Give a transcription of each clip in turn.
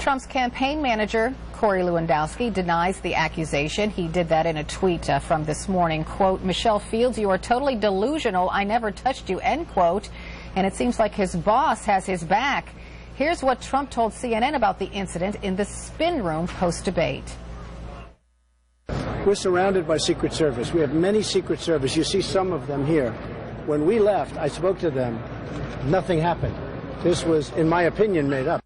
Trump's campaign manager, Corey Lewandowski, denies the accusation. He did that in a tweet from this morning. Quote, "Michelle Fields, you are totally delusional. I never touched you," end quote. And it seems like his boss has his back. Here's what Trump told CNN about the incident in the spin room post-debate. We're surrounded by Secret Service. We have many Secret Service. You see some of them here. When we left, I spoke to them. Nothing happened. This was, in my opinion, made up.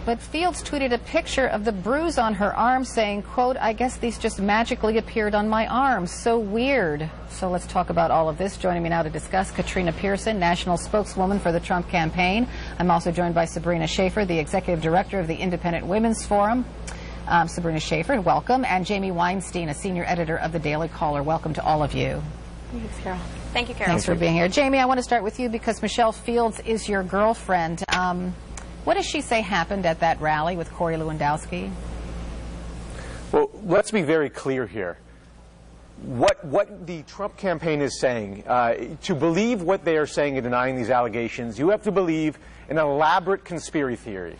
But Fields tweeted a picture of the bruise on her arm saying, quote, "I guess these just magically appeared on my arms. So weird." So let's talk about all of this. Joining me now to discuss, Katrina Pearson, national spokeswoman for the Trump campaign. I'm also joined by Sabrina Schaefer, the executive director of the Independent Women's Forum. Sabrina Schaefer, welcome. And Jamie Weinstein, a senior editor of the Daily Caller. Welcome to all of you. Thanks, Carol. Thank you, Carol. Thanks for being here. Jamie, I want to start with you because Michelle Fields is your girlfriend. What does she say happened at that rally with Corey Lewandowski? Well, let's be very clear here. What the Trump campaign is saying, to believe what they are saying in denying these allegations, you have to believe in an elaborate conspiracy theory.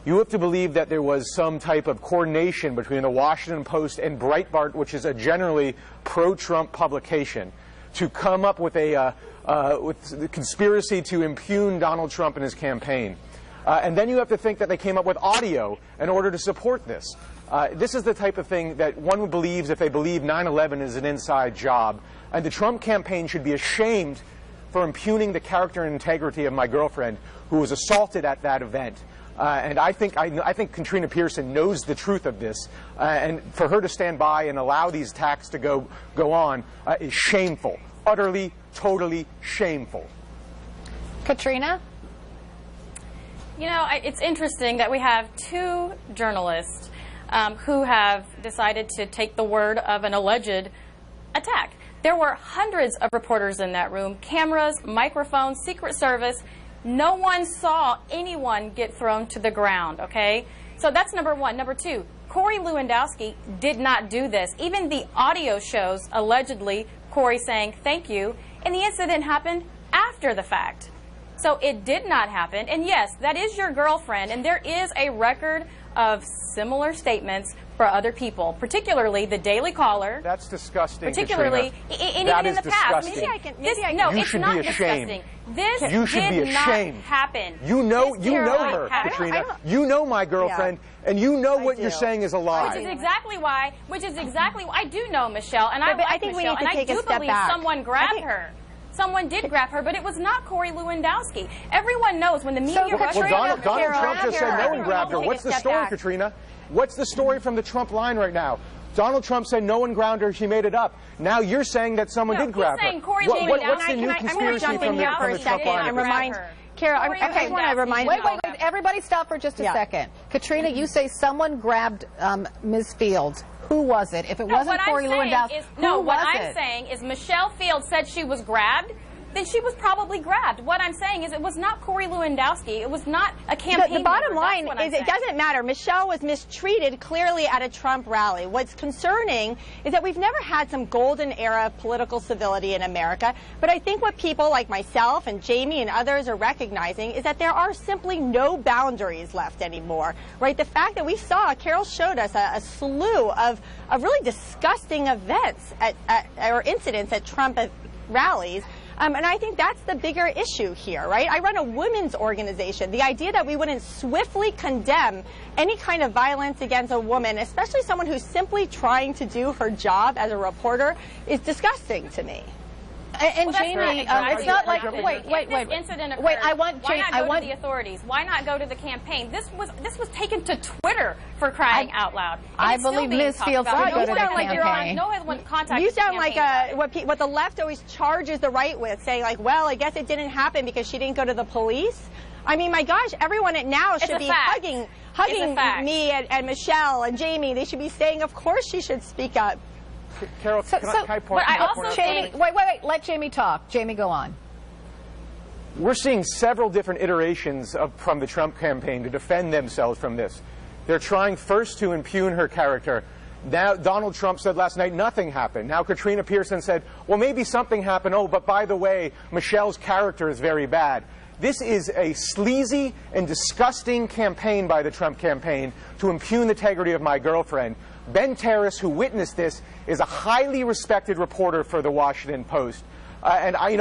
You have to believe that there was some type of coordination between the Washington Post and Breitbart, which is a generally pro-Trump publication, to come up with with the conspiracy to impugn Donald Trump and his campaign. And then you have to think that they came up with audio in order to support this. This is the type of thing that one believes if they believe 9/11 is an inside job. And the Trump campaign should be ashamed for impugning the character and integrity of my girlfriend, who was assaulted at that event. And I think Katrina Pearson knows the truth of this, and for her to stand by and allow these attacks to go on is shameful, utterly, totally shameful. Katrina? You know, it's interesting that we have two journalists who have decided to take the word of an alleged attack. There were hundreds of reporters in that room, cameras, microphones, Secret Service. No one saw anyone get thrown to the ground, okay? So that's number one. Number two, Corey Lewandowski did not do this. Even the audio shows, allegedly, Corey saying thank you, and the incident happened after the fact. So it did not happen. And yes, that is your girlfriend, and there is a record of similar statements for other people, particularly the Daily Caller. That's disgusting, particularly, Katrina. Even in the past. Maybe I can. No, you it's should not be ashamed. disgusting. This did not happen. You know her, Katrina. You know my girlfriend, and you know what you're saying is a lie. Which is exactly why I do know Michelle, and I think Michelle, and I do believe someone grabbed her. Someone did grab her, but it was not Corey Lewandowski. Everyone knows when the media rushed her. Donald Trump just said no one grabbed her. What's the story, Katrina? What's the story from the Trump line right now? Donald Trump said no one grabbed her, she made it up. Now you're saying that someone did grab her. What's the new conspiracy from the Trump line? Carol, I want to remind you. Wait, everybody stop for just a second. Katrina, you say someone grabbed Ms. Fields. Who was it? If it wasn't Corey Lewandowski, who was it? What I'm saying is Michelle Fields said she was grabbed. Then she was probably grabbed. What I'm saying is it was not Corey Lewandowski. It was not a campaign. The bottom line is it doesn't matter. Michelle was mistreated clearly at a Trump rally. What's concerning is that we've never had some golden era of political civility in America. But I think what people like myself and Jamie and others are recognizing is that there are simply no boundaries left anymore. Right? The fact that we saw, Carol showed us a slew of really disgusting events or incidents at Trump rallies. And I think that's the bigger issue here, right? I run a women's organization. The idea that we wouldn't swiftly condemn any kind of violence against a woman, especially someone who's simply trying to do her job as a reporter, is disgusking to me. And Jamie, it's not like wait. Incident occurred. Wait, I want the authorities. Why not go to the campaign? This was taken to Twitter for crying out loud. I believe Ms. Fields would go to the campaign. No one contacted You sound like what the left always charges the right with, saying like, well, I guess it didn't happen because she didn't go to the police. I mean, my gosh, everyone at now should be hugging me and Michelle and Jamie. They should be saying, of course she should speak up. Carol, can I point out? Jamie, wait, let Jamie talk. Jamie, go on. We're seeing several different iterations from the Trump campaign to defend themselves from this. They're trying first to impugn her character. Now, Donald Trump said last night nothing happened. Now, Katrina Pearson said, well, maybe something happened. Oh, but by the way, Michelle's character is very bad. This is a sleazy and disgusting campaign by the Trump campaign to impugn the integrity of my girlfriend. Ben Terrace, who witnessed this, is a highly respected reporter for the Washington Post. And I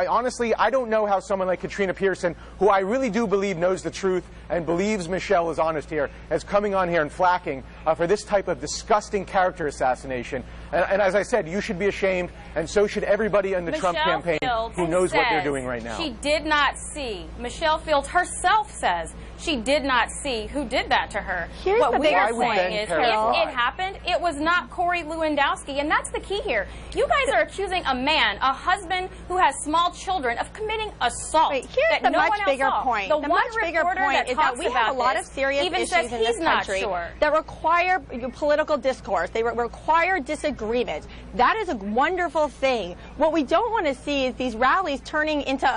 honestly, I don't know how someone like Katrina Pearson, who I really do believe knows the truth and believes Michelle is honest here, is coming on here and flacking for this type of disgusting character assassination. And as I said, you should be ashamed, and so should everybody in the Trump campaign who knows what they're doing right now. She did not see. Michelle Fields herself says she did not see who did that to her. Here's what the we are bigger point. saying is, if it happened, it was not Corey Lewandowski, and that's the key here. You guys are accusing a man, a husband who has small children, of committing assault. Right, here's the much bigger point. The much bigger point is that we have a lot of serious issues in this country that require political discourse. They require disagreement. That is a wonderful thing. What we don't want to see is these rallies turning into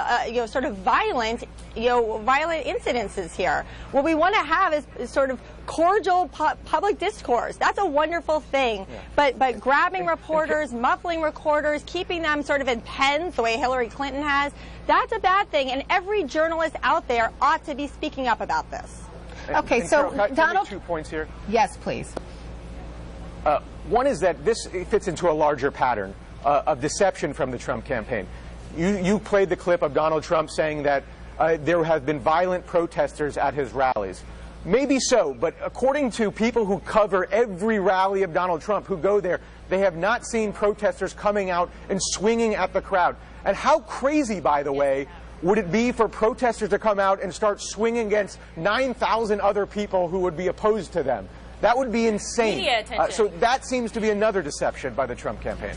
sort of violent incidences here. What we want to have is sort of cordial public discourse. That's a wonderful thing. Yeah. But grabbing reporters, muffling reporters, keeping them sort of in pens the way Hillary Clinton has, that's a bad thing. And every journalist out there ought to be speaking up about this. Okay, so Carol, Donald, 2 points here. Yes, please. One is that this fits into a larger pattern of deception from the Trump campaign. You played the clip of Donald Trump saying that there have been violent protesters at his rallies. Maybe so, but according to people who cover every rally of Donald Trump, who go there, they have not seen protesters coming out and swinging at the crowd. And how crazy, by the way, would it be for protesters to come out and start swinging against 9,000 other people who would be opposed to them? That would be insane. So that seems to be another deception by the Trump campaign.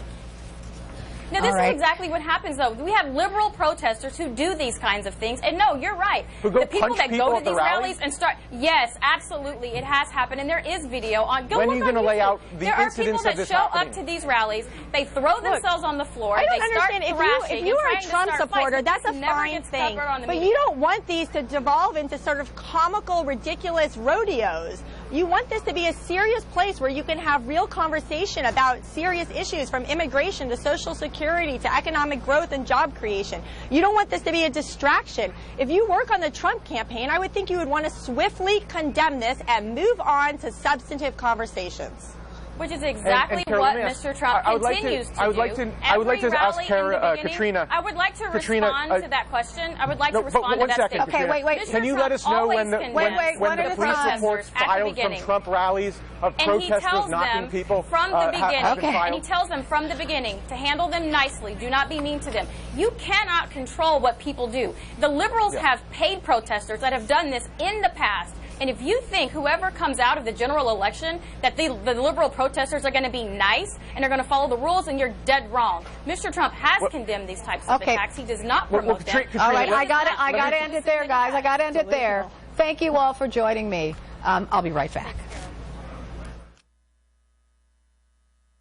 No, this is exactly what happens, though. We have liberal protesters who do these kinds of things. And no, you're right. The people that go to these rallies and start... Yes, absolutely. It has happened. And there is video on... When are you going to lay out the incidents of this happening? There are people that show up to these rallies. They throw themselves on the floor. I don't understand. If you are a Trump supporter, that's a fine thing. But you don't want these to devolve into sort of comical, ridiculous rodeos. You want this to be a serious place where you can have real conversation about serious issues, from immigration to Social Security to economic growth and job creation. You don't want this to be a distraction. If you work on the Trump campaign, I would think you would want to swiftly condemn this and move on to substantive conversations. Which is exactly what Mr. Trump continues to do. I would like to ask Katrina. I would like to respond to that question. I would like to respond to that statement. Okay, wait. Can you let us know when the police reports filed from Trump rallies of protesters knocking people from the beginning? And he tells them from the beginning to handle them nicely. Do not be mean to them. You cannot control what people do. The liberals have paid protesters that have done this in the past. And if you think whoever comes out of the general election, that the liberal protesters are going to be nice and are going to follow the rules, and you're dead wrong. Mr. Trump has condemned these types of attacks. He does not promote them. All right, I got to end it there, guys. I got to end it there. Thank you all for joining me. I'll be right back.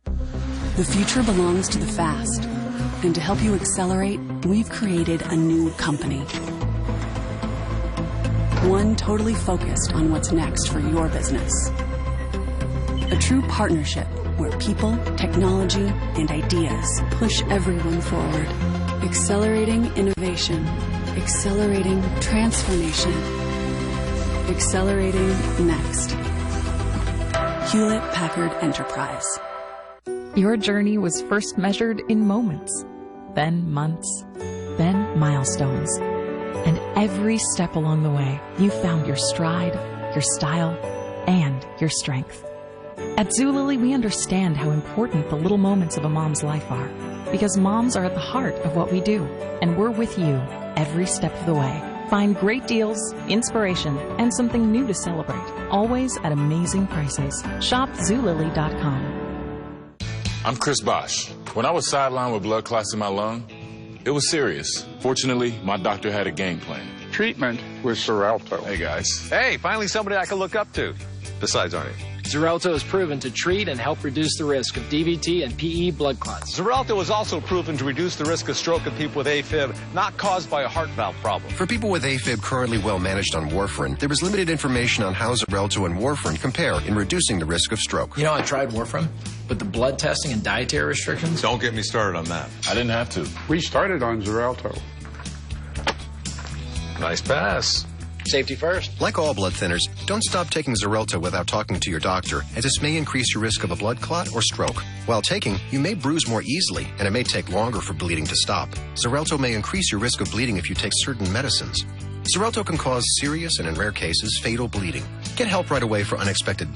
The future belongs to the fast. And to help you accelerate, we've created a new company. One totally focused on what's next for your business. A true partnership where people, technology, and ideas push everyone forward. Accelerating innovation. Accelerating transformation. Accelerating next. Hewlett-Packard Enterprise. Your journey was first measured in moments, then months, then milestones. And every step along the way, you found your stride, your style, and your strength. At Zulily, we understand how important the little moments of a mom's life are, because moms are at the heart of what we do, and we're with you every step of the way. Find great deals, inspiration, and something new to celebrate, always at amazing prices. Shop Zulily.com. I'm Chris Bosch. When I was sidelined with blood clots in my lung, it was serious. Fortunately, my doctor had a game plan. Treatment with Xarelto. Hey, guys. Hey, finally somebody I can look up to. Besides Arnie. Xarelto is proven to treat and help reduce the risk of DVT and PE blood clots. Xarelto is also proven to reduce the risk of stroke in people with AFib not caused by a heart valve problem. For people with AFib currently well managed on warfarin, there is limited information on how Xarelto and warfarin compare in reducing the risk of stroke. You know, I tried warfarin, but the blood testing and dietary restrictions... Don't get me started on that. I didn't have to. We started on Xarelto. Nice pass. Safety first. Like all blood thinners, don't stop taking Xarelto without talking to your doctor, as this may increase your risk of a blood clot or stroke. While taking, you may bruise more easily, and it may take longer for bleeding to stop. Xarelto may increase your risk of bleeding if you take certain medicines. Xarelto can cause serious and, in rare cases, fatal bleeding. Get help right away for unexpected